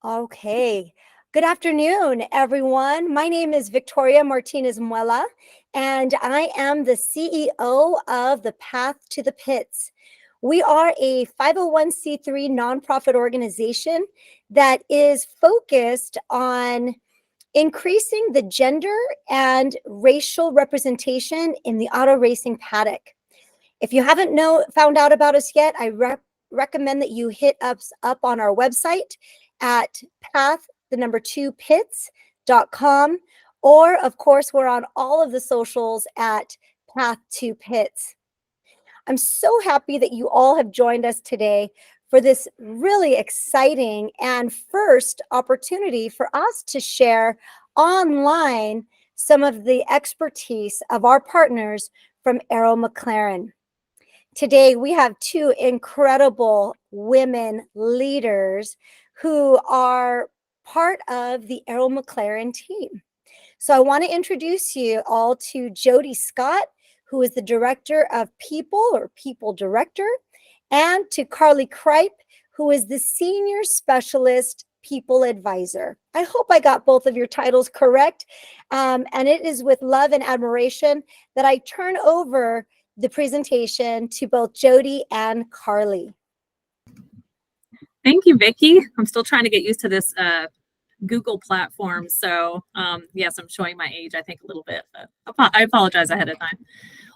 Okay. Good afternoon, everyone. My name is Victoria Martinez Muela, and I am the CEO of the Path to the Pits. We are a 501c3 nonprofit organization that is focused on increasing the gender and racial representation in the auto racing paddock. If you haven't found out about us yet, I recommend that you hit us up on our website at path2pits.com, or of course we're on all of the socials at path2pits. I'm so happy that you all have joined us today for this really exciting and first opportunity for us to share online some of the expertise of our partners from McLaren. Today, we have two incredible women leaders who are part of the McLaren team. So I want to introduce you all to Jody Scott, who is the Director of People or People Director, and to Cripe, who is the Senior Specialist People Advisor. I hope I got both of your titles correct. And it is with love and admiration that I turn over the presentation to both Jody and Carly. Thank you, Vicki. I'm still trying to get used to this Google platform. So yes, I'm showing my age, I think, a little bit, but I apologize ahead of time.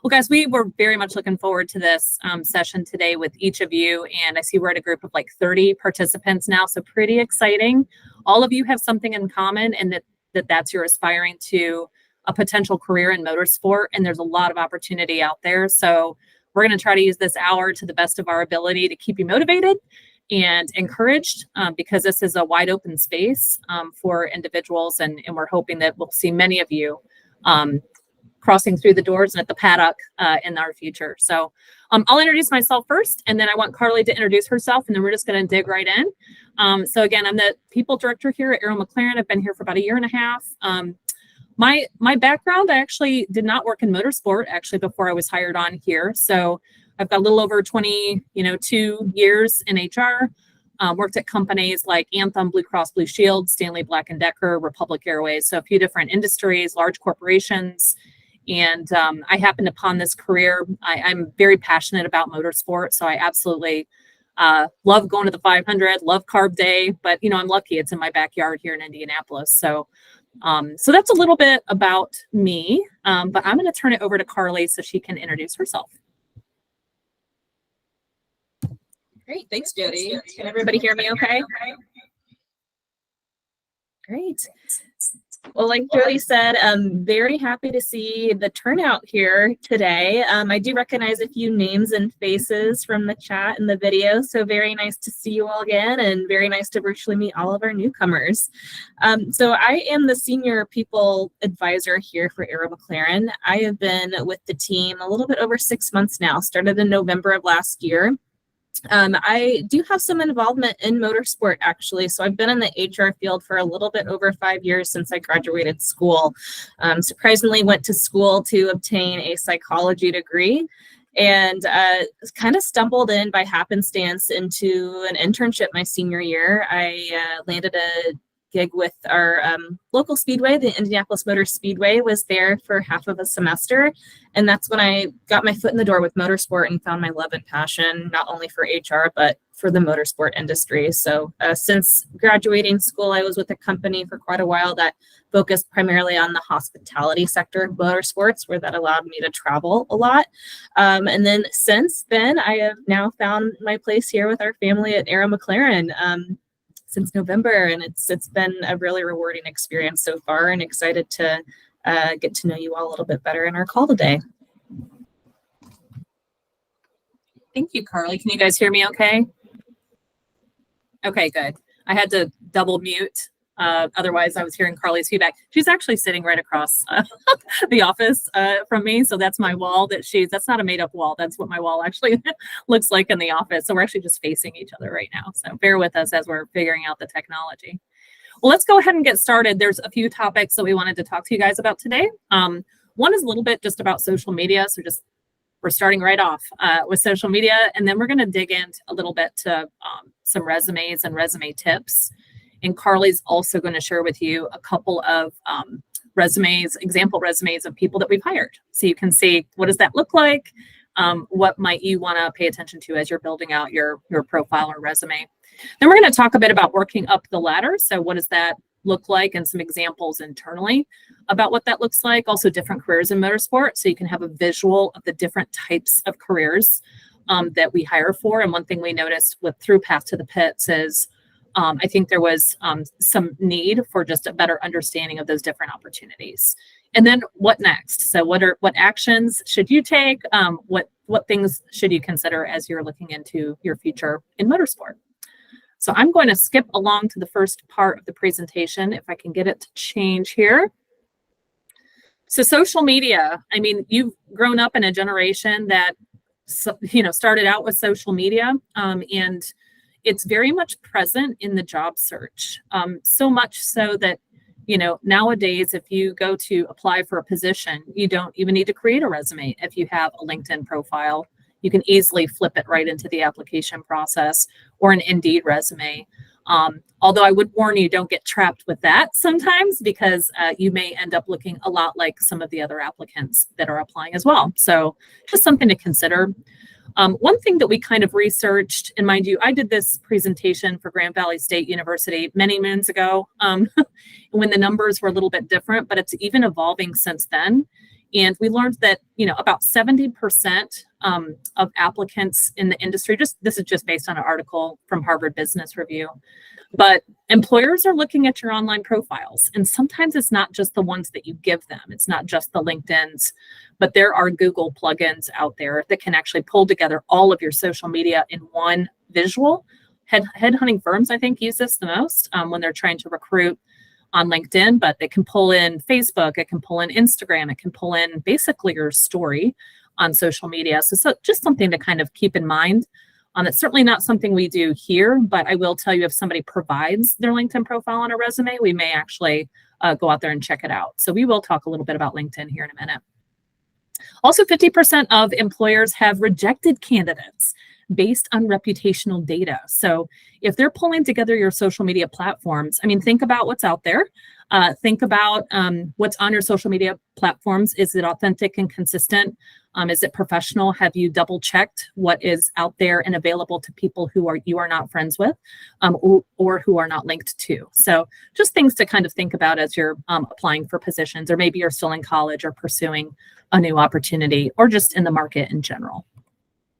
Well, guys, we were very much looking forward to this session today with each of you. And I see we're at a group of like 30 participants now, so pretty exciting. All of you have something in common, and that's you're aspiring to a potential career in motorsport, and there's a lot of opportunity out there. So we're going to try to use this hour to the best of our ability to keep you motivated and encouraged, because this is a wide open space for individuals, and we're hoping that we'll see many of you crossing through the doors and at the paddock in our future. So I'll introduce myself first, and then I want Carly to introduce herself, and then we're just going to dig right in. So again, I'm the people director here at McLaren. I've been here for about a year and a half. My background, I actually did not work in motorsport actually before I was hired on here. So I've got a little over 22 years in HR. Worked at companies like Anthem, Blue Cross Blue Shield, Stanley Black & Decker, Republic Airways, so a few different industries, large corporations. And I happened upon this career. I'm very passionate about motorsport, so I absolutely love going to the 500, love Carb Day, but I'm lucky it's in my backyard here in Indianapolis. So that's a little bit about me, but I'm going to turn it over to Carly so she can introduce herself. Great, thanks, Jody. Can everybody hear me okay? Great. Well, like Jody said, I'm very happy to see the turnout here today. I do recognize a few names and faces from the chat and the video, so very nice to see you all again, and very nice to virtually meet all of our newcomers. So I am the Senior People Advisor here for McLaren. I have been with the team a little bit over 6 months now, started in November of last year. I do have some involvement in motorsport, actually. So I've been in the HR field for a little bit over 5 years since I graduated school. Surprisingly, went to school to obtain a psychology degree, and kind of stumbled in by happenstance into an internship my senior year. I landed a gig with our local speedway, the Indianapolis Motor Speedway. Was there for half of a semester, and that's when I got my foot in the door with motorsport and found my love and passion, not only for HR but for the motorsport industry. So since graduating school, I was with a company for quite a while that focused primarily on the hospitality sector of motorsports, where that allowed me to travel a lot. And then since then, I have now found my place here with our family at McLaren since November, and it's been a really rewarding experience so far, and excited to get to know you all a little bit better in our call today. Thank you, Carly. Can you guys hear me okay? Okay, good. I had to double mute. Otherwise, I was hearing Carly's feedback. She's actually sitting right across the office from me. So that's my wall that's not a made up wall. That's what my wall actually looks like in the office. So we're actually just facing each other right now. So bear with us as we're figuring out the technology. Well, let's go ahead and get started. There's a few topics that we wanted to talk to you guys about today. One is a little bit just about social media. So we're starting right off with social media, and then we're going to dig into a little bit to some resumes and resume tips. And Carly's also going to share with you a couple of resumes, example resumes of people that we've hired. So you can see, what does that look like? What might you want to pay attention to as you're building out your profile or resume? Then we're going to talk a bit about working up the ladder. So what does that look like, and some examples internally about what that looks like. Also different careers in motorsport, so you can have a visual of the different types of careers that we hire for. And one thing we noticed through Path to the Pits is I think there was some need for just a better understanding of those different opportunities. And then what next? So what actions should you take? What things should you consider as you're looking into your future in motorsport? So I'm going to skip along to the first part of the presentation, if I can get it to change here. So social media, I mean, you've grown up in a generation that, started out with social media, and it's very much present in the job search. So much so that, nowadays, if you go to apply for a position, you don't even need to create a resume. If you have a LinkedIn profile, you can easily flip it right into the application process, or an Indeed resume. Although I would warn you, don't get trapped with that sometimes, because you may end up looking a lot like some of the other applicants that are applying as well. So just something to consider. One thing that we kind of researched, and mind you, I did this presentation for Grand Valley State University many moons ago when the numbers were a little bit different, but it's even evolving since then. And we learned that, about 70% of applicants in the industry, this is just based on an article from Harvard Business Review, but employers are looking at your online profiles. And sometimes it's not just the ones that you give them. It's not just the LinkedIn's, but there are Google plugins out there that can actually pull together all of your social media in one visual. Headhunting firms, I think, use this the most when they're trying to recruit on LinkedIn, but it can pull in Facebook, it can pull in Instagram, it can pull in basically your story on social media. So just something to kind of keep in mind. It's certainly not something we do here, but I will tell you, if somebody provides their LinkedIn profile on a resume, we may actually go out there and check it out. So we will talk a little bit about LinkedIn here in a minute. Also, 50% of employers have rejected candidates based on reputational data. So if they're pulling together your social media platforms, I mean, think about what's out there. Think about what's on your social media platforms. Is it authentic and consistent? Is it professional? Have you double checked what is out there and available to people who you are not friends with, or who are not linked to? So just things to kind of think about as you're applying for positions, or maybe you're still in college or pursuing a new opportunity, or just in the market in general.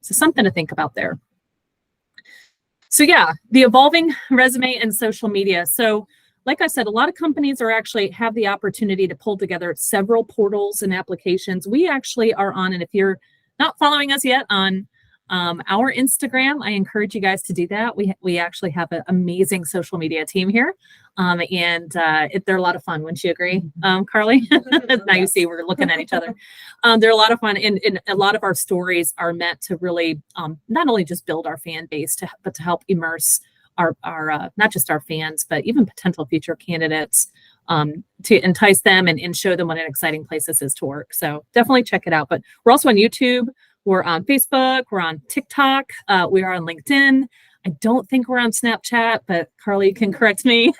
So something to think about there. So yeah, the evolving resume and social media. So like I said, a lot of companies have the opportunity to pull together several portals and applications. We actually are on, and if you're not following us yet on our Instagram, I encourage you guys to do that. We actually have an amazing social media team here, and they're a lot of fun. Wouldn't you agree, Carly? Now you see we're looking at each other. They're a lot of fun, and a lot of our stories are meant to really not only just build our fan base, but to help immerse our not just our fans, but even potential future candidates, to entice them and show them what an exciting place this is to work. So definitely check it out. But we're also on YouTube. We're on Facebook. We're on TikTok. We are on LinkedIn. I don't think we're on Snapchat, but Carly can correct me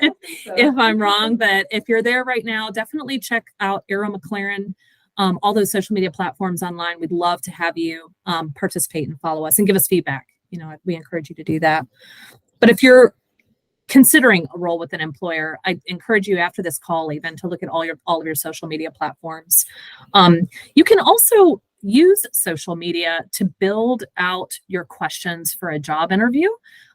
if I'm wrong. But if you're there right now, definitely check out Aero McLaren, all those social media platforms online. We'd love to have you participate and follow us and give us feedback. We encourage you to do that. But if you're considering a role with an employer, I encourage you after this call even to look at all of your social media platforms. You can also use social media to build out your questions for a job interview,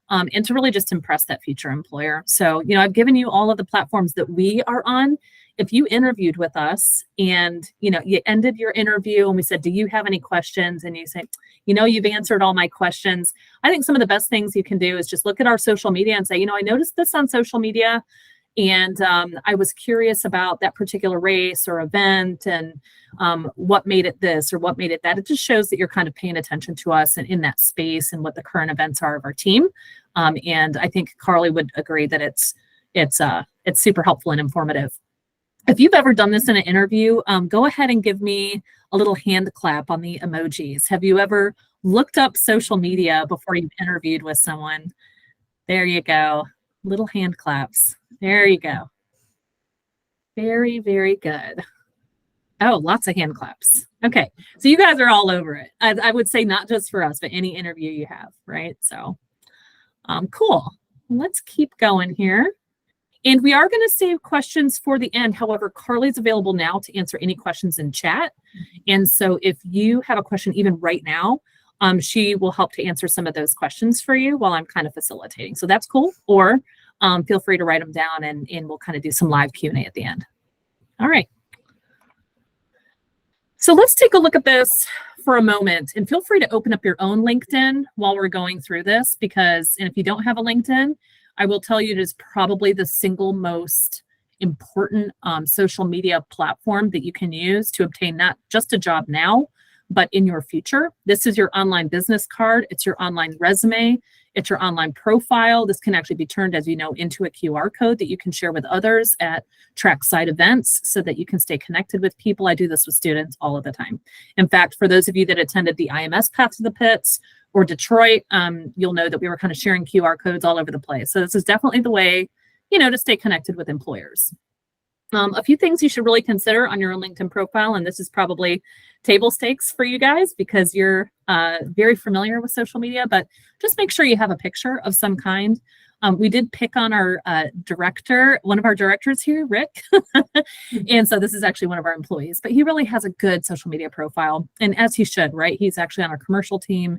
and to really just impress that future employer. So, I've given you all of the platforms that we are on. If you interviewed with us and, you ended your interview and we said, do you have any questions? And you say, you've answered all my questions. I think some of the best things you can do is just look at our social media and say, I noticed this on social media, and I was curious about that particular race or event, and what made it this or what made it that. It just shows that you're kind of paying attention to us and in that space and what the current events are of our team. And I think Carly would agree that it's super helpful and informative. If you've ever done this in an interview, go ahead and give me a little hand clap on the emojis. Have you ever looked up social media before you've interviewed with someone? There you go. Little hand claps. There you go. Very, very good. Oh, lots of hand claps. Okay. So you guys are all over it. I would say not just for us, but any interview you have, right? So cool. Let's keep going here. And we are going to save questions for the end. However, Carly's available now to answer any questions in chat. And so if you have a question even right now, she will help to answer some of those questions for you while I'm kind of facilitating. So that's cool. Or feel free to write them down and we'll kind of do some live Q&A at the end. All right. So let's take a look at this for a moment, and feel free to open up your own LinkedIn while we're going through this, because, and if you don't have a LinkedIn, I will tell you it is probably the single most important social media platform that you can use to obtain not just a job now, but in your future. This is your online business card. It's your online resume. It's your online profile. This can actually be turned, as you know, into a QR code that you can share with others at trackside events so that you can stay connected with people. I do this with students all of the time. In fact, for those of you that attended the IMS Path to the Pits or Detroit, you'll know that we were kind of sharing QR codes all over the place. So this is definitely the way, you know, to stay connected with employers. A few things you should really consider on your own LinkedIn profile, and this is probably table stakes for you guys because you're very familiar with social media, but just make sure you have a picture of some kind. We did pick on our director, one of our directors here, Rick. And so this is actually one of our employees, but he really has a good social media profile, and as he should, right? He's actually on our commercial team.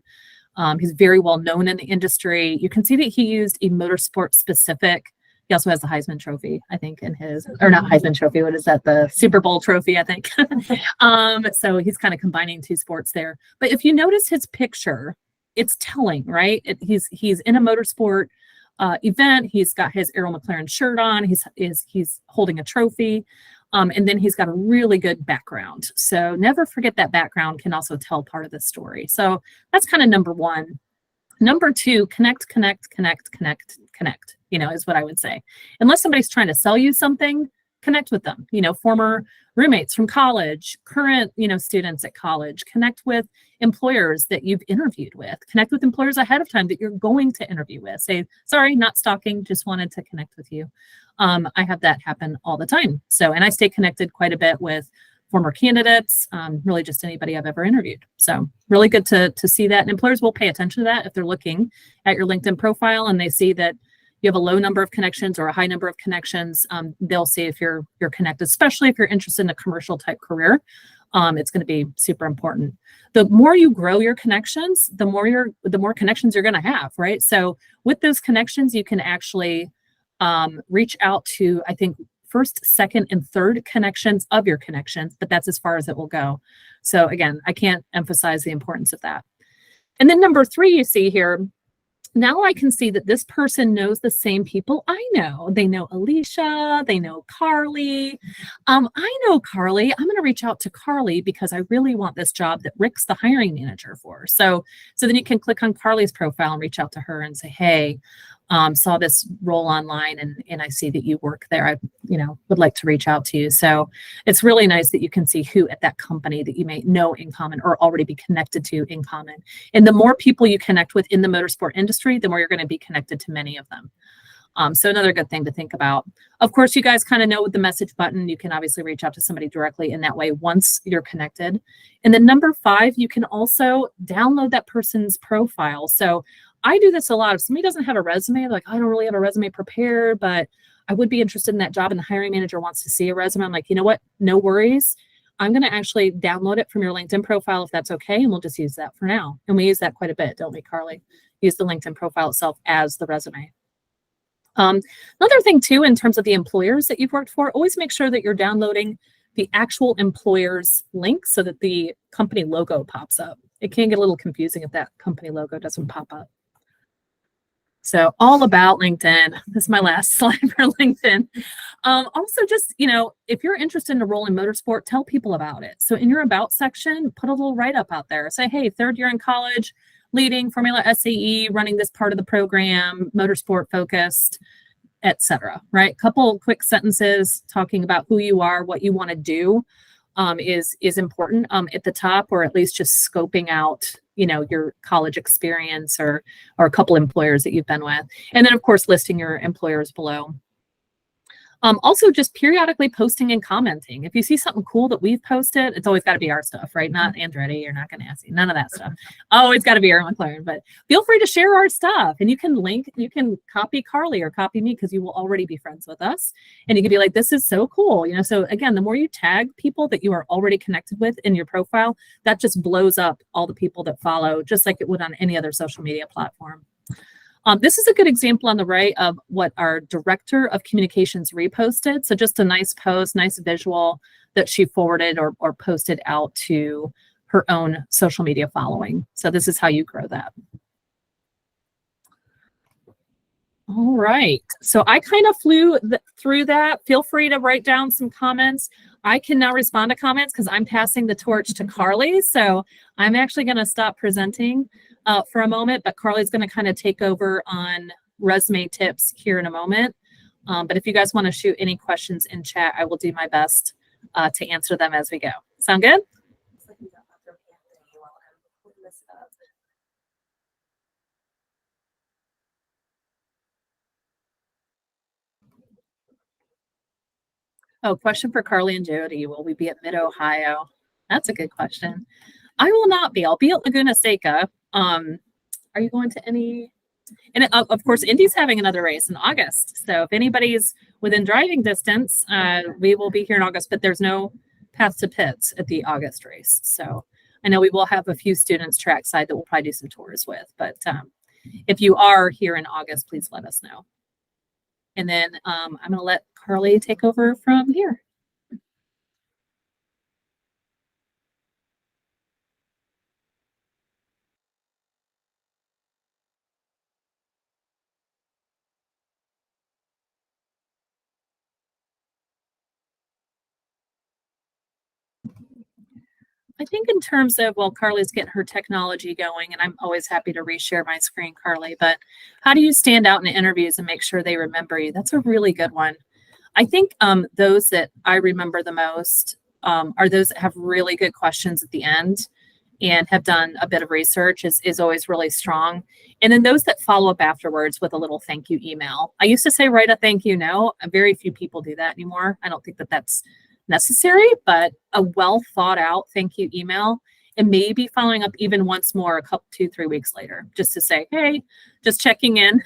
He's very well known in the industry. You can see that he used a motorsport specific. He also has the Heisman Trophy, I think, in his, or not Heisman Trophy, what is that? The Super Bowl trophy, I think. So he's kind of combining two sports there. But if you notice his picture, it's telling, right? He's in a motorsport event. He's got his Arrow McLaren shirt on. He's holding a trophy. And then he's got a really good background. So never forget that background can also tell part of the story. So that's kind of number one. Number two, connect, you know, is what I would say. Unless somebody's trying to sell you something, connect with them. You know, former roommates from college, current, you know, students at college, connect with employers that you've interviewed with, connect with employers ahead of time that you're going to interview with. Say, sorry, not stalking, just wanted to connect with you. I have that happen all the time. So, and I stay connected quite a bit with former candidates, really just anybody I've ever interviewed. So really good to see that. And employers will pay attention to that if they're looking at your LinkedIn profile and they see that you have a low number of connections or a high number of connections. They'll see if you're connected, especially if you're interested in a commercial type career. It's going to be super important. The more you grow your connections, the more connections you're going to have, right? So with those connections, you can actually reach out to, I think, first, second, and third connections of your connections, but that's as far as it will go. So again, I can't emphasize the importance of that. And then number three, you see here, now I can see that this person knows the same people I know. They know Alicia, they know Carly. I know Carly. I'm going to reach out to Carly because I really want this job that Rick's the hiring manager for. So then you can click on Carly's profile and reach out to her and say, hey, saw this role online and I see that you work there. I, would like to reach out to you. So it's really nice that you can see who at that company that you may know in common or already be connected to in common. And the more people you connect with in the motorsport industry, the more you're going to be connected to many of them. So another good thing to think about. Of course, you guys kind of know with the message button, you can obviously reach out to somebody directly in that way once you're connected. And then number 5, you can also download that person's profile. So I do this a lot. If somebody doesn't have a resume, like, I don't really have a resume prepared, but I would be interested in that job and the hiring manager wants to see a resume. I'm like, you know what? No worries. I'm going to actually download it from your LinkedIn profile if that's okay. And we'll just use that for now. And we use that quite a bit, don't we, Carly? Use the LinkedIn profile itself as the resume. Another thing too, in terms of the employers that you've worked for, always make sure that you're downloading the actual employer's link so that the company logo pops up. It can get a little confusing if that company logo doesn't pop up. So all about LinkedIn. This is my last slide for LinkedIn. Also just, if you're interested in a role in motorsport, tell people about it. So in your about section, put a little write-up out there. Say, hey, 3rd year in college, leading Formula SAE, running this part of the program, motorsport focused, etc. Right? Couple quick sentences talking about who you are, what you want to do is important at the top, or at least just scoping out your college experience or a couple employers that you've been with. And then of course, listing your employers below. Also just periodically posting and commenting. If you see something cool that we've posted, it's always got to be our stuff, right? Not Andretti, you're not going to ask you, none of that stuff. Always got to be our McLaren, but feel free to share our stuff, and you can copy Carly or copy me because you will already be friends with us. And you can be like, this is so cool. So again, the more you tag people that you are already connected with in your profile, that just blows up all the people that follow, just like it would on any other social media platform. This is a good example on the right of what our director of communications reposted. So just a nice post, nice visual that she forwarded or posted out to her own social media following. So this is how you grow that. All right. So I kind of flew through that. Feel free to write down some comments. I can now respond to comments because I'm passing the torch to Carly. So I'm actually going to stop presenting for a moment, but Carly's going to kind of take over on resume tips here in a moment. But if you guys want to shoot any questions in chat, I will do my best to answer them as we go. Sound good? Oh, question for Carly and Jody. Will we be at Mid-Ohio? That's a good question. I will not be. I'll be at Laguna Seca. Are you going to any? And of course, Indy's having another race in August. So if anybody's within driving distance, we will be here in August, but there's no path to pits at the August race. So I know we will have a few students trackside that we'll probably do some tours with. But if you are here in August, please let us know. And then I'm going to let Carly take over from here. I think in terms of, well, Carly's getting her technology going, and I'm always happy to reshare my screen, Carly, but how do you stand out in interviews and make sure they remember you? That's a really good one. I think those that I remember the most are those that have really good questions at the end and have done a bit of research is always really strong. And then those that follow up afterwards with a little thank you email. I used to say, write a thank you note. Very few people do that anymore. I don't think that that's necessary, but a well thought out thank you email, and maybe following up even once more 2-3 weeks later, just to say, hey, just checking in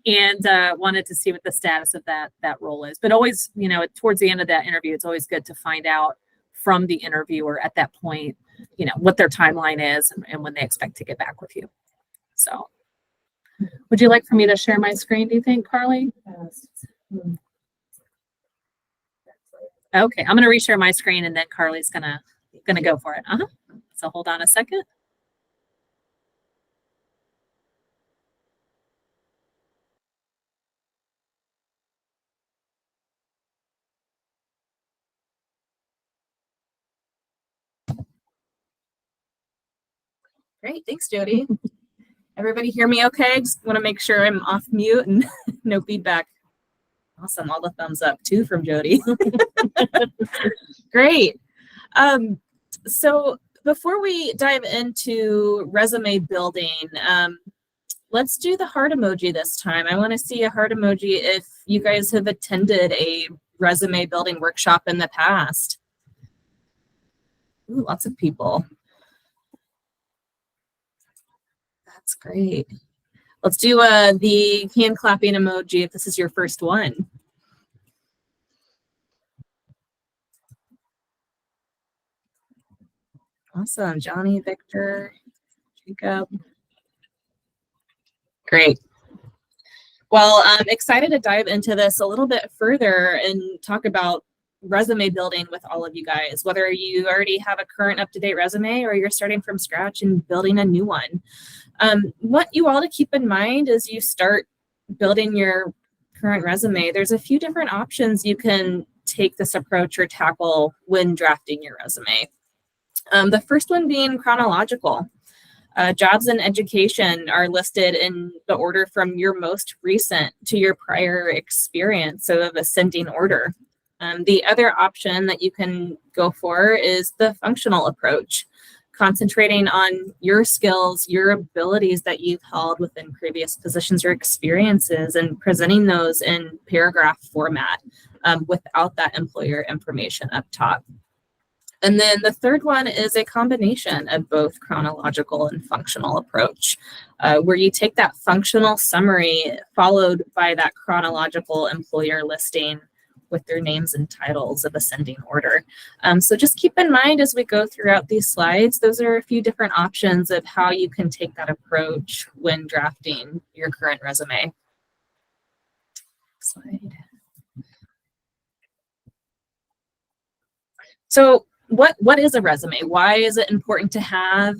and wanted to see what the status of that role is. But always, towards the end of that interview, it's always good to find out from the interviewer at that point, what their timeline is and when they expect to get back with you. So would you like for me to share my screen, do you think, Carly? Okay, I'm going to reshare my screen and then Carly's gonna go for it. So hold on a second. Great, thanks, Jody. Everybody hear me okay? Just want to make sure I'm off mute and no feedback. Awesome, all the thumbs up too from Jody. Great. So before we dive into resume building, let's do the heart emoji this time. I want to see a heart emoji if you guys have attended a resume building workshop in the past. Ooh, lots of people. That's great. Let's do the hand clapping emoji if this is your first one. Awesome. Johnny, Victor, Jacob. Great. Well, I'm excited to dive into this a little bit further and talk about resume building with all of you guys, whether you already have a current up-to-date resume or you're starting from scratch and building a new one. Want you all to keep in mind as you start building your current resume, there's a few different options you can take this approach or tackle when drafting your resume. The first one being chronological. Jobs and education are listed in the order from your most recent to your prior experience, so of ascending order. The other option that you can go for is the functional approach. concentrating on your skills, your abilities that you've held within previous positions or experiences, and presenting those in paragraph format without that employer information up top. And then the third one is a combination of both chronological and functional approach, where you take that functional summary followed by that chronological employer listing with their names and titles of ascending order. So just keep in mind as we go throughout these slides, those are a few different options of how you can take that approach when drafting your current resume. Slide. So what is a resume? Why is it important to have?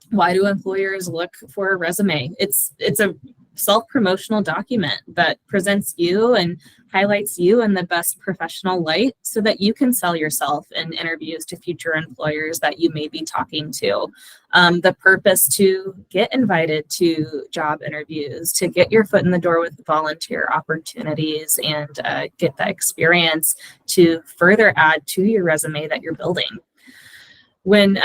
Why do employers look for a resume? It's a self-promotional document that presents you and highlights you in the best professional light so that you can sell yourself in interviews to future employers that you may be talking to. The purpose to get invited to job interviews, to get your foot in the door with volunteer opportunities and get that experience to further add to your resume that you're building. When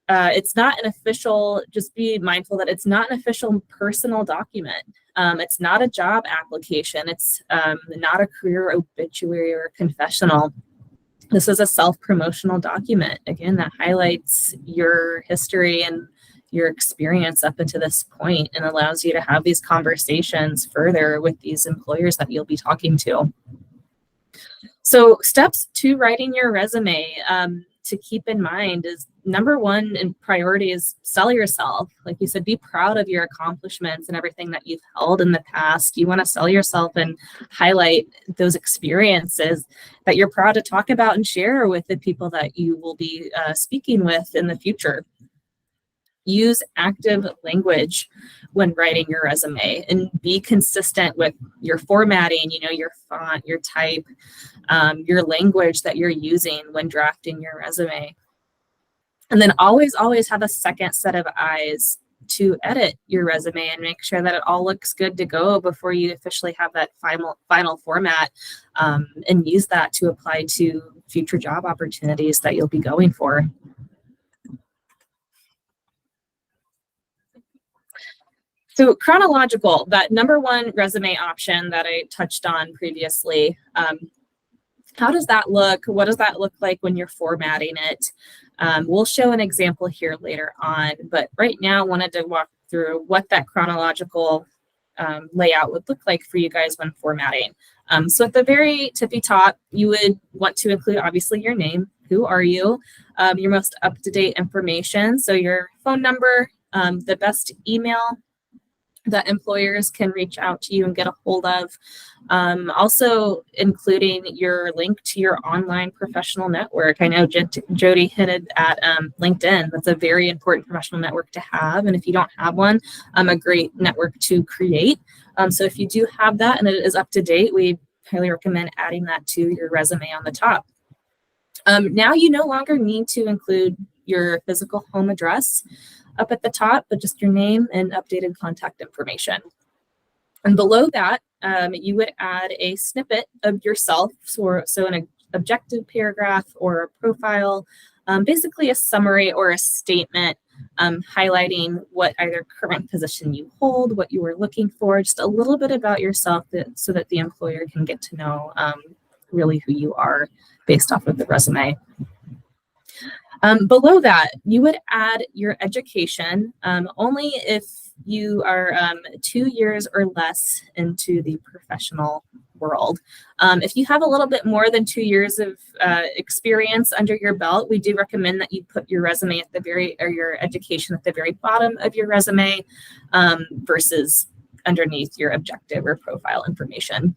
it's not an official, just be mindful that it's not an official personal document. It's not a job application. It's not a career obituary or confessional. This is a self-promotional document, again, that highlights your history and your experience up until this point and allows you to have these conversations further with these employers that you'll be talking to. So steps to writing your resume to keep in mind is number one in priority is sell yourself. Like you said, be proud of your accomplishments and everything that you've held in the past. You want to sell yourself and highlight those experiences that you're proud to talk about and share with the people that you will be speaking with in the future. Use active language when writing your resume and be consistent with your formatting, your font, your type, your language that you're using when drafting your resume. And then always have a second set of eyes to edit your resume and make sure that it all looks good to go before you officially have that final format, and use that to apply to future job opportunities that you'll be going for. So chronological, that number one resume option that I touched on previously, how does that look? What does that look like when you're formatting it? We'll show an example here later on, but right now I wanted to walk through what that chronological layout would look like for you guys when formatting. So at the very tippy top, you would want to include obviously your name, who are you, your most up-to-date information, so your phone number, the best email that employers can reach out to you and get a hold of. Also including your link to your online professional network. I know Jody hinted at LinkedIn. That's a very important professional network to have. And if you don't have one, a great network to create. So if you do have that and it is up to date, we highly recommend adding that to your resume on the top. Now you no longer need to include your physical home address up at the top, but just your name and updated contact information. And below that, you would add a snippet of yourself, so an objective paragraph or a profile, basically a summary or a statement highlighting what either current position you hold, what you were looking for, just a little bit about yourself so that the employer can get to know really who you are based off of the resume. Below that, you would add your education only if you are 2 years or less into the professional world. If you have a little bit more than 2 years of experience under your belt, we do recommend that you put your resume at your education at the very bottom of your resume versus underneath your objective or profile information.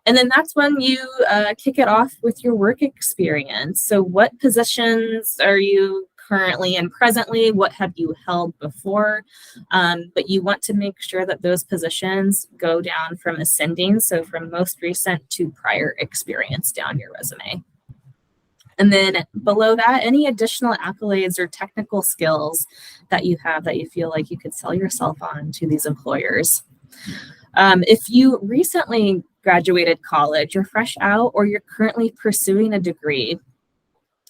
And then that's when you kick it off with your work experience. So what positions are you currently and presently? What have you held before? But you want to make sure that those positions go down from ascending, so from most recent to prior experience down your resume. And then below that, any additional accolades or technical skills that you have that you feel like you could sell yourself on to these employers. If you recently graduated college, you're fresh out, or you're currently pursuing a degree,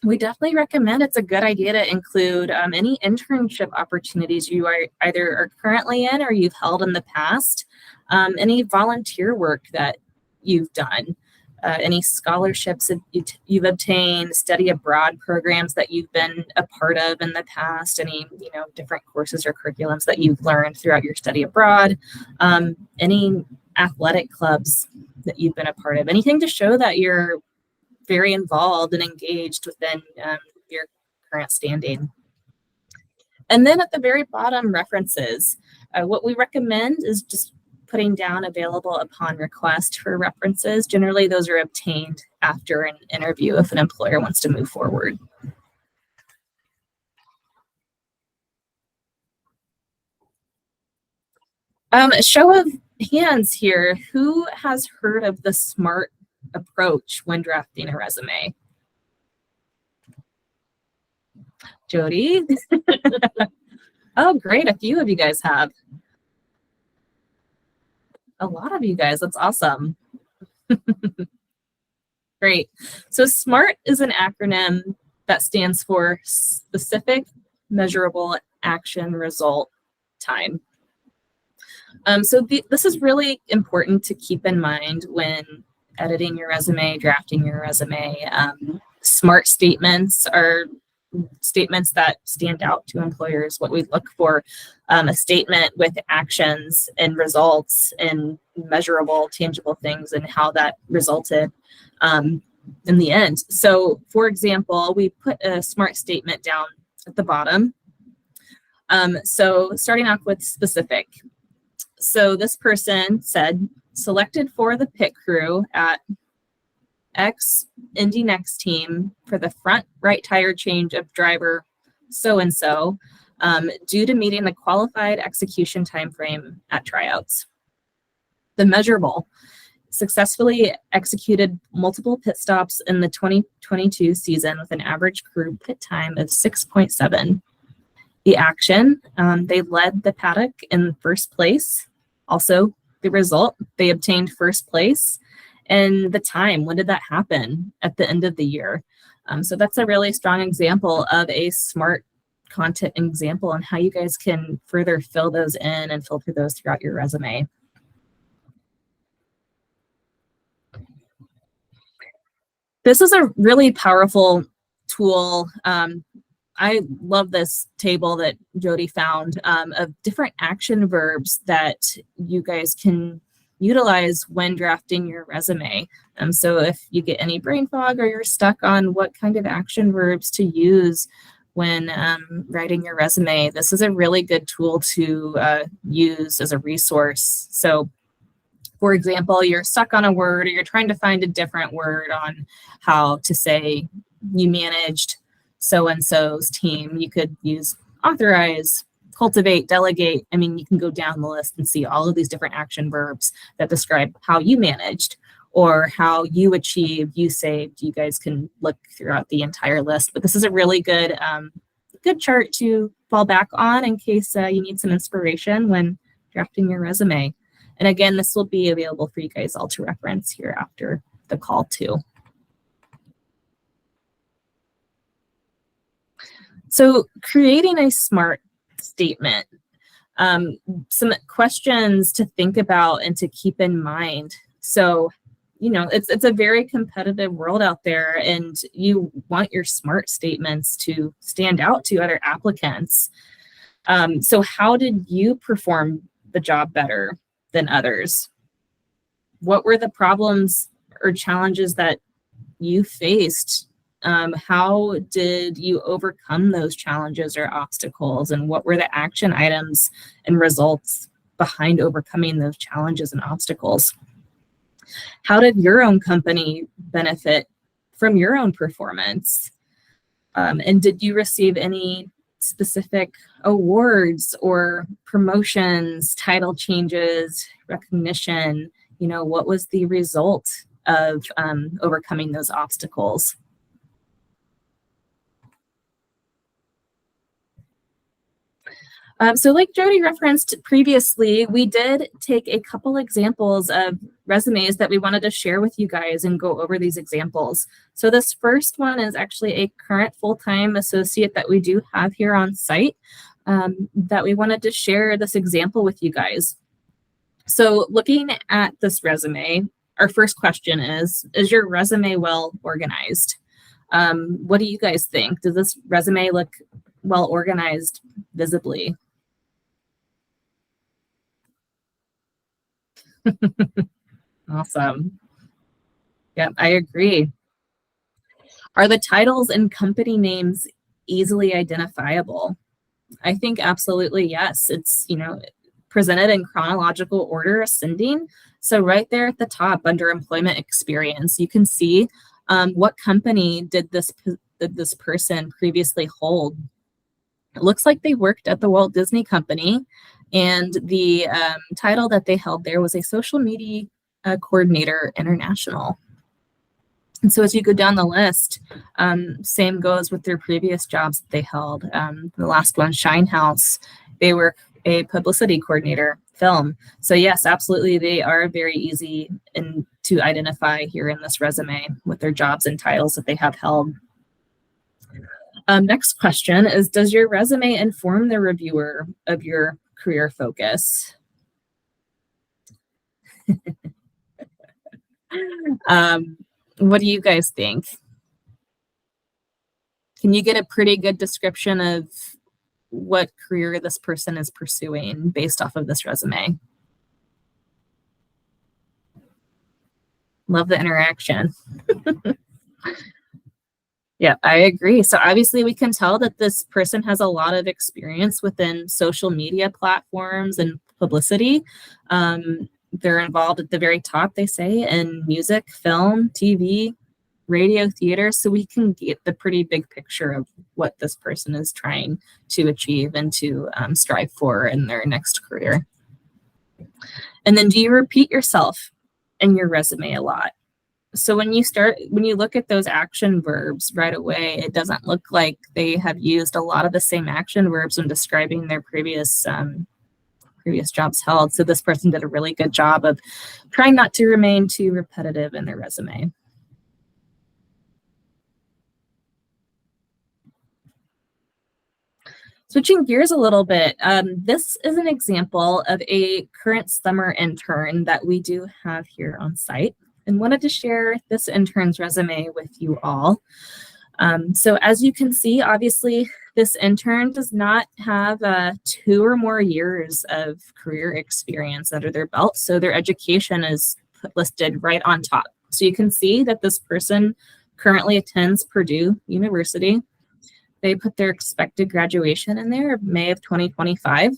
we definitely recommend it's a good idea to include any internship opportunities you are currently in or you've held in the past, any volunteer work that you've done, any scholarships that you've obtained, study abroad programs that you've been a part of in the past, any different courses or curriculums that you've learned throughout your study abroad, any athletic clubs that you've been a part of, anything to show that you're very involved and engaged within your current standing. And then at the very bottom, references. What we recommend is just putting down available upon request for references. Generally, those are obtained after an interview if an employer wants to move forward. Show of hands here. Who has heard of the SMART approach when drafting a resume? Jody? Oh, great. A few of you guys have. A lot of you guys. That's awesome. Great. So SMART is an acronym that stands for Specific, Measurable, Action, Result, Time. This is really important to keep in mind when editing your resume, drafting your resume. SMART statements are statements that stand out to employers. What we look for, a statement with actions and results and measurable, tangible things and how that resulted in the end. So for example, we put a SMART statement down at the bottom. So starting off with specific. So this person said, selected for the pit crew at X Indy Next team for the front right tire change of driver so-and-so due to meeting the qualified execution timeframe at tryouts. The measurable, successfully executed multiple pit stops in the 2022 season with an average crew pit time of 6.7. The action, they led the paddock in first place. Also, the result, they obtained first place. And the time, when did that happen? At the end of the year. So that's a really strong example of a SMART content example on how you guys can further fill those in and filter those throughout your resume. This is a really powerful tool. I love this table that Jody found of different action verbs that you guys can utilize when drafting your resume. So if you get any brain fog or you're stuck on what kind of action verbs to use when writing your resume, this is a really good tool to use as a resource. So for example, you're stuck on a word or you're trying to find a different word on how to say you managed so-and-so's team. You could use authorize, cultivate, delegate. I mean, you can go down the list and see all of these different action verbs that describe how you managed or how you achieved, you saved. You guys can look throughout the entire list, but this is a really good chart to fall back on in case you need some inspiration when drafting your resume. And again, this will be available for you guys all to reference here after the call too. So creating a SMART statement, some questions to think about and to keep in mind. So, it's a very competitive world out there and you want your SMART statements to stand out to other applicants. So how did you perform the job better than others? What were the problems or challenges that you faced? How did you overcome those challenges or obstacles? And what were the action items and results behind overcoming those challenges and obstacles? How did your own company benefit from your own performance? And did you receive any specific awards or promotions, title changes, recognition? What was the result of overcoming those obstacles? So like Jody referenced previously, we did take a couple examples of resumes that we wanted to share with you guys and go over these examples. So this first one is actually a current full-time associate that we do have here on site that we wanted to share this example with you guys. So looking at this resume, our first question is your resume well organized? What do you guys think? Does this resume look well organized visibly? Awesome. Yeah, I agree. Are the titles and company names easily identifiable? I think absolutely yes. It's, presented in chronological order, ascending. So right there at the top under employment experience, you can see what company did this person previously hold. It looks like they worked at the Walt Disney Company, and the title that they held there was a social media coordinator international. And so as you go down the list, same goes with their previous jobs that they held. The last one, Shine House, they were a publicity coordinator, film. So yes, absolutely, they are very easy to identify here in this resume with their jobs and titles that they have held. Next question is, does your resume inform the reviewer of your career focus? What do you guys think? Can you get a pretty good description of what career this person is pursuing based off of this resume? Love the interaction. Yeah, I agree. So obviously we can tell that this person has a lot of experience within social media platforms and publicity. They're involved at the very top, they say, in music, film, TV, radio, theater. So we can get the pretty big picture of what this person is trying to achieve and to strive for in their next career. And then, do you repeat yourself in your resume a lot? So when you look at those action verbs right away, it doesn't look like they have used a lot of the same action verbs when describing their previous jobs held. So this person did a really good job of trying not to remain too repetitive in their resume. Switching gears a little bit, this is an example of a current summer intern that we do have here on site, and wanted to share this intern's resume with you all. So as you can see, obviously, this intern does not have 2 or more years of career experience under their belt, so their education is listed right on top. So you can see that this person currently attends Purdue University. They put their expected graduation in there, May of 2025.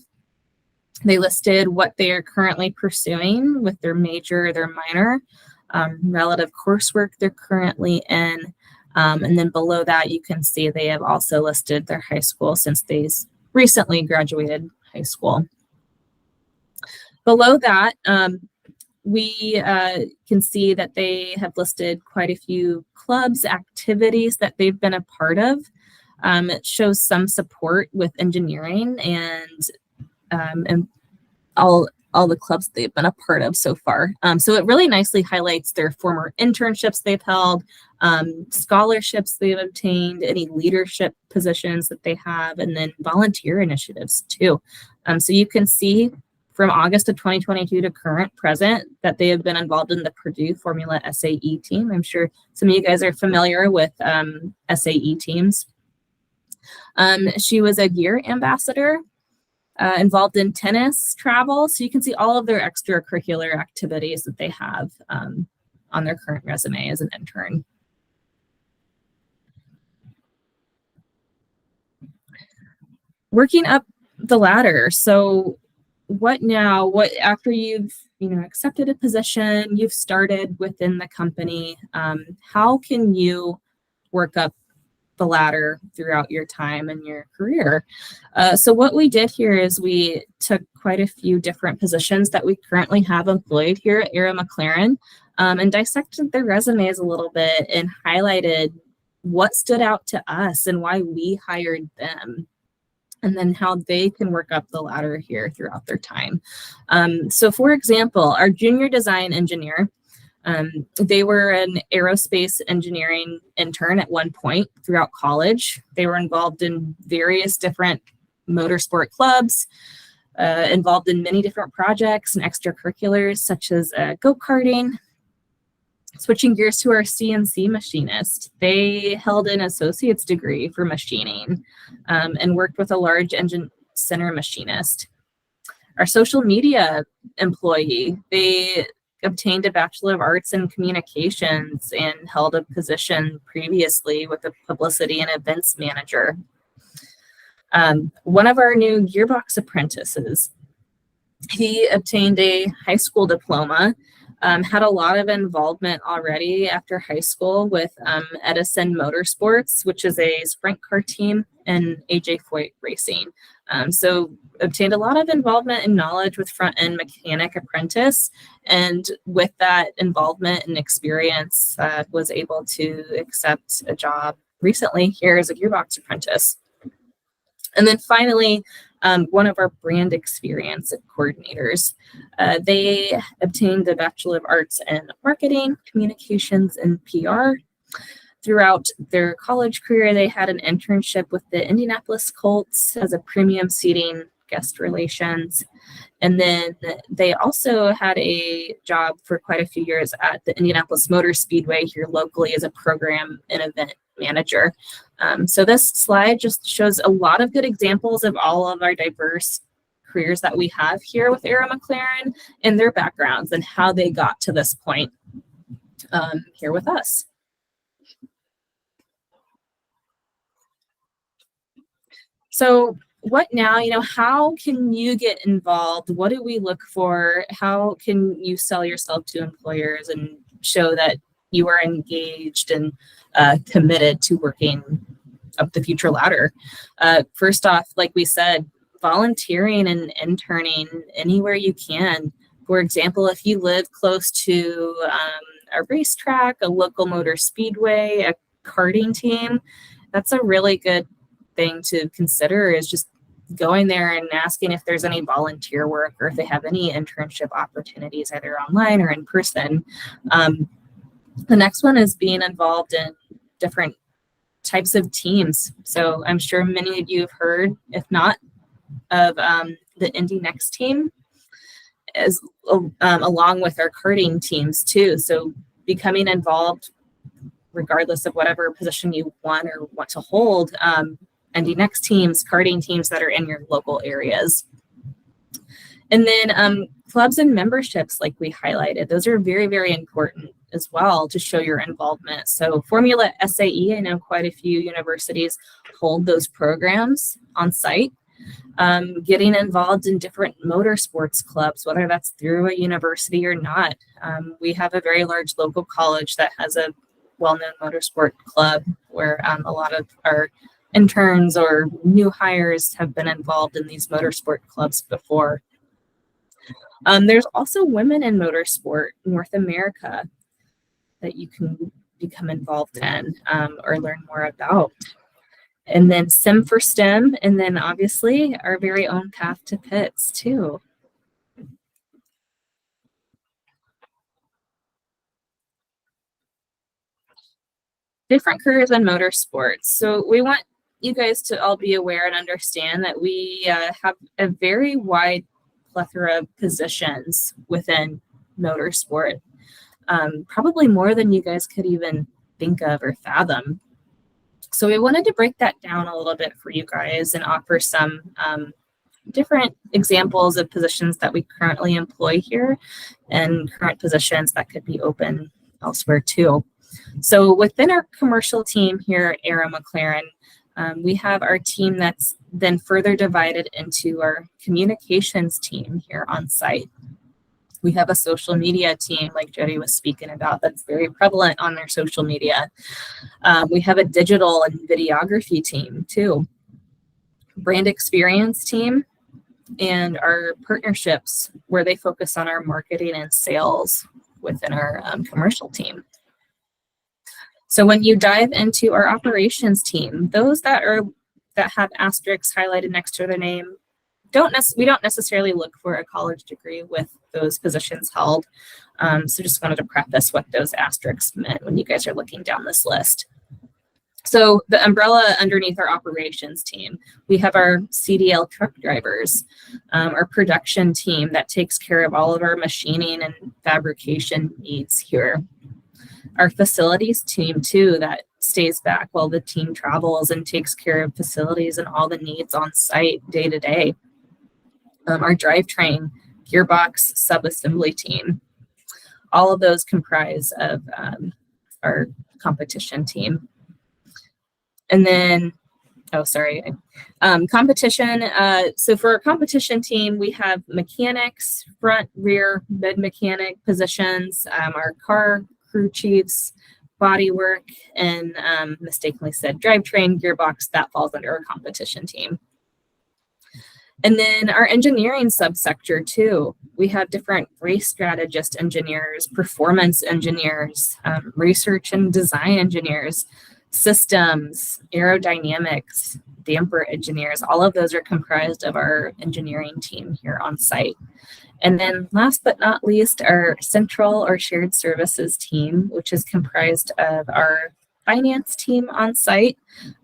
They listed what they are currently pursuing with their major, their minor, relative coursework they're currently in. And then below that, you can see they have also listed their high school since they recently graduated high school. Below that, we can see that they have listed quite a few clubs, activities that they've been a part of. It shows some support with engineering and all the clubs they've been a part of so far. So it really nicely highlights their former internships they've held, scholarships they've obtained, any leadership positions that they have, and then volunteer initiatives too. So you can see from August of 2022 to current present that they have been involved in the Purdue Formula SAE team. I'm sure some of you guys are familiar with SAE teams. She was a gear ambassador, involved in tennis, travel. So you can see all of their extracurricular activities that they have on their current resume as an intern. Working up the ladder. So what now? What after you've accepted a position, you've started within the company, how can you work up the ladder throughout your time and your career? So what we did here is we took quite a few different positions that we currently have employed here at McLaren, and dissected their resumes a little bit and highlighted what stood out to us and why we hired them. and then how they can work up the ladder here throughout their time. So for example, our junior design engineer, they were an aerospace engineering intern at one point throughout college. They were involved in various different motorsport clubs, involved in many different projects and extracurriculars such as go-karting. Switching gears to our CNC machinist, they held an associate's degree for machining and worked with a large engine center machinist. Our social media employee, they obtained a Bachelor of Arts in Communications and held a position previously with a publicity and events manager. One of our new gearbox apprentices, he obtained a high school diploma, had a lot of involvement already after high school with Edison Motorsports, which is a sprint car team, and AJ Foyt Racing. So obtained a lot of involvement and knowledge with front-end mechanic apprentice, and with that involvement and experience, was able to accept a job recently here as a gearbox apprentice. And then finally, one of our brand experience coordinators, they obtained a Bachelor of Arts in Marketing, Communications, and PR. Throughout their college career, they had an internship with the Indianapolis Colts as a premium seating guest relations. And then they also had a job for quite a few years at the Indianapolis Motor Speedway here locally as a program and event manager. So this slide just shows a lot of good examples of all of our diverse careers that we have here with Aero McLaren and their backgrounds and how they got to this point here with us. So what now, how can you get involved? What do we look for? How can you sell yourself to employers and show that you are engaged and committed to working up the future ladder? First off, like we said, volunteering and interning anywhere you can. For example, if you live close to a racetrack, a local motor speedway, a karting team, that's a really good thing to consider, is just going there and asking if there's any volunteer work or if they have any internship opportunities, either online or in person. The next one is being involved in different types of teams. So I'm sure many of you have heard, if not, of the Indy Next team, as along with our karting teams too. So becoming involved, regardless of whatever position you want to hold, Indy Next teams, karting teams that are in your local areas. And then clubs and memberships, like we highlighted, those are very, very important as well to show your involvement. So Formula SAE, I know quite a few universities hold those programs on site. Getting involved in different motorsports clubs, whether that's through a university or not. We have a very large local college that has a well-known motorsport club where a lot of our interns or new hires have been involved in these motorsport clubs before. There's also Women in Motorsport North America that you can become involved in or learn more about. And then Sim for STEM, and then obviously our very own Path to Pits too. Different careers in motorsports. So we want you guys to all be aware and understand that we have a very wide plethora of positions within motorsport, probably more than you guys could even think of or fathom. So we wanted to break that down a little bit for you guys and offer some different examples of positions that we currently employ here and current positions that could be open elsewhere too. So within our commercial team here at Aero McLaren, we have our team that's then further divided into our communications team here on site. We have a social media team, like Jody was speaking about, that's very prevalent on their social media. We have a digital and videography team too, brand experience team, and our partnerships where they focus on our marketing and sales within our commercial team. So when you dive into our operations team, those that are that have asterisks highlighted next to their name, we don't necessarily look for a college degree with those positions held. So just wanted to preface what those asterisks meant when you guys are looking down this list. So the umbrella underneath our operations team, we have our CDL truck drivers, our production team that takes care of all of our machining and fabrication needs here. Our facilities team too, that stays back while the team travels and takes care of facilities and all the needs on site day to day. Our drivetrain, gearbox, subassembly team, all of those comprise of our competition team. And then, competition. So for our competition team, we have mechanics, front, rear, mid mechanic positions, our car crew chiefs, body work, and mistakenly said drivetrain, gearbox, that falls under our competition team. And then our engineering subsector too. We have different race strategist engineers, performance engineers, research and design engineers, systems, aerodynamics, damper engineers. All of those are comprised of our engineering team here on site. And then last but not least, our central or shared services team, which is comprised of our finance team on site,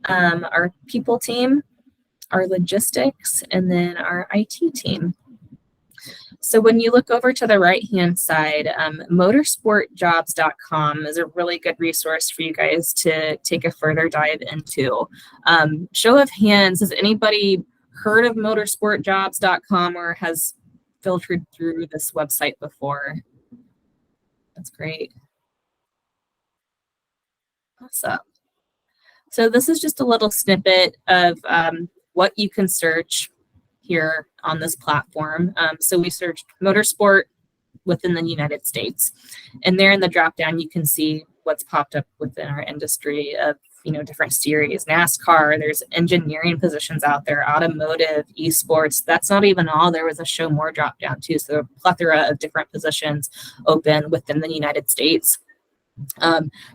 our people team, our logistics, and then our IT team. So when you look over to the right-hand side, motorsportjobs.com is a really good resource for you guys to take a further dive into. Show of hands, has anybody heard of motorsportjobs.com or has filtered through this website before? That's great. Awesome. So this is just a little snippet of what you can search here on this platform. So we searched motorsport within the United States, and there in the drop down you can see what's popped up within our industry of different series. NASCAR, there's engineering positions out there, automotive, esports. That's not even all. There was a show more drop down too, so a plethora of different positions open within the United States.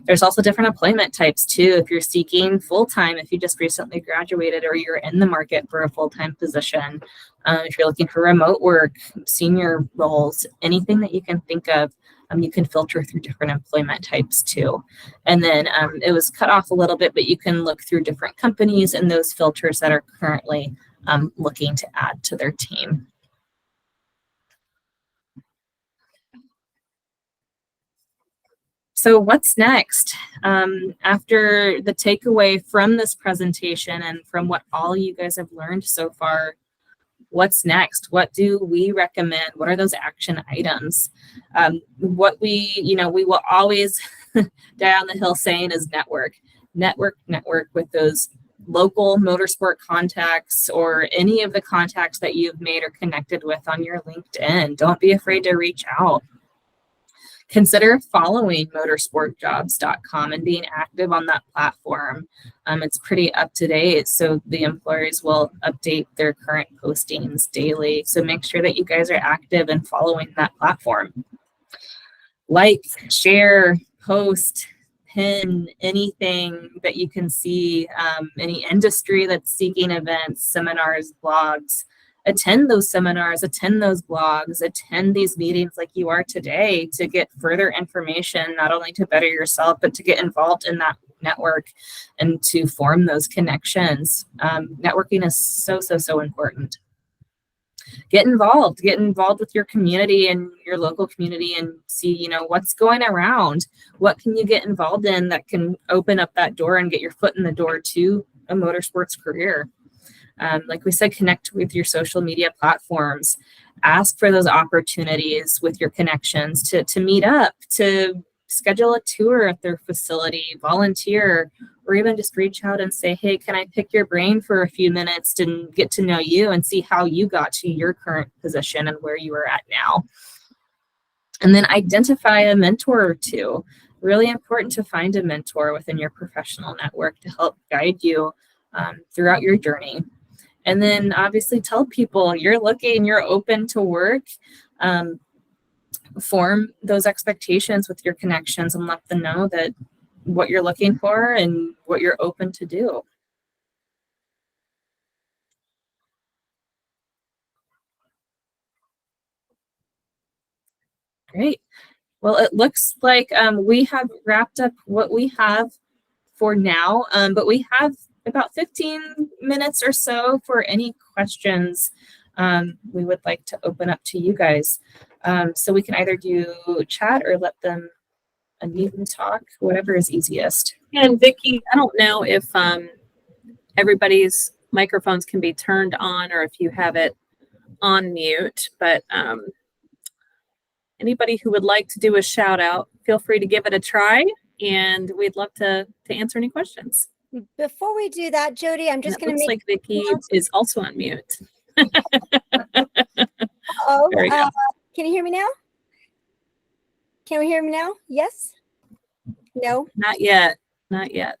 There's also different employment types too. If you're seeking full-time, if you just recently graduated or you're in the market for a full-time position, if you're looking for remote work, senior roles, anything that you can think of, you can filter through different employment types too. And then it was cut off a little bit, but you can look through different companies and those filters that are currently looking to add to their team. So what's next? After the takeaway from this presentation and from what all you guys have learned so far, what's next? What do we recommend? What are those action items? What we will always die on the hill saying is network with those local motorsport contacts or any of the contacts that you've made or connected with on your LinkedIn. Don't be afraid to reach out. Consider following motorsportjobs.com and being active on that platform. It's pretty up to date, so the employers will update their current postings daily. So make sure that you guys are active and following that platform. Like, share, post, pin, anything that you can see, any industry that's seeking events, seminars, blogs. Attend those seminars, attend those blogs, attend these meetings like you are today to get further information, not only to better yourself, but to get involved in that network and to form those connections. Networking is so important. Get involved with your community and your local community and see, what's going around. What can you get involved in that can open up that door and get your foot in the door to a motorsports career? Like we said, connect with your social media platforms. Ask for those opportunities with your connections to meet up, to schedule a tour at their facility, volunteer, or even just reach out and say, hey, can I pick your brain for a few minutes and get to know you and see how you got to your current position and where you are at now. And then identify a mentor or two. Really important to find a mentor within your professional network to help guide you throughout your journey. And then obviously tell people you're looking, you're open to work. Form those expectations with your connections and let them know that what you're looking for and what you're open to do. Great. Well, it looks like we have wrapped up what we have for now, but we have about 15 minutes or so for any questions we would like to open up to you guys. So we can either do chat or let them unmute and talk, whatever is easiest. And Vicky, I don't know if everybody's microphones can be turned on or if you have it on mute, but anybody who would like to do a shout out, feel free to give it a try, and we'd love to answer any questions. Before we do that, Jody, I'm just going to looks make like Vicky is also on mute. Oh, There we go. can you hear me now? Can we hear me now? Yes? No? Not yet. Not yet.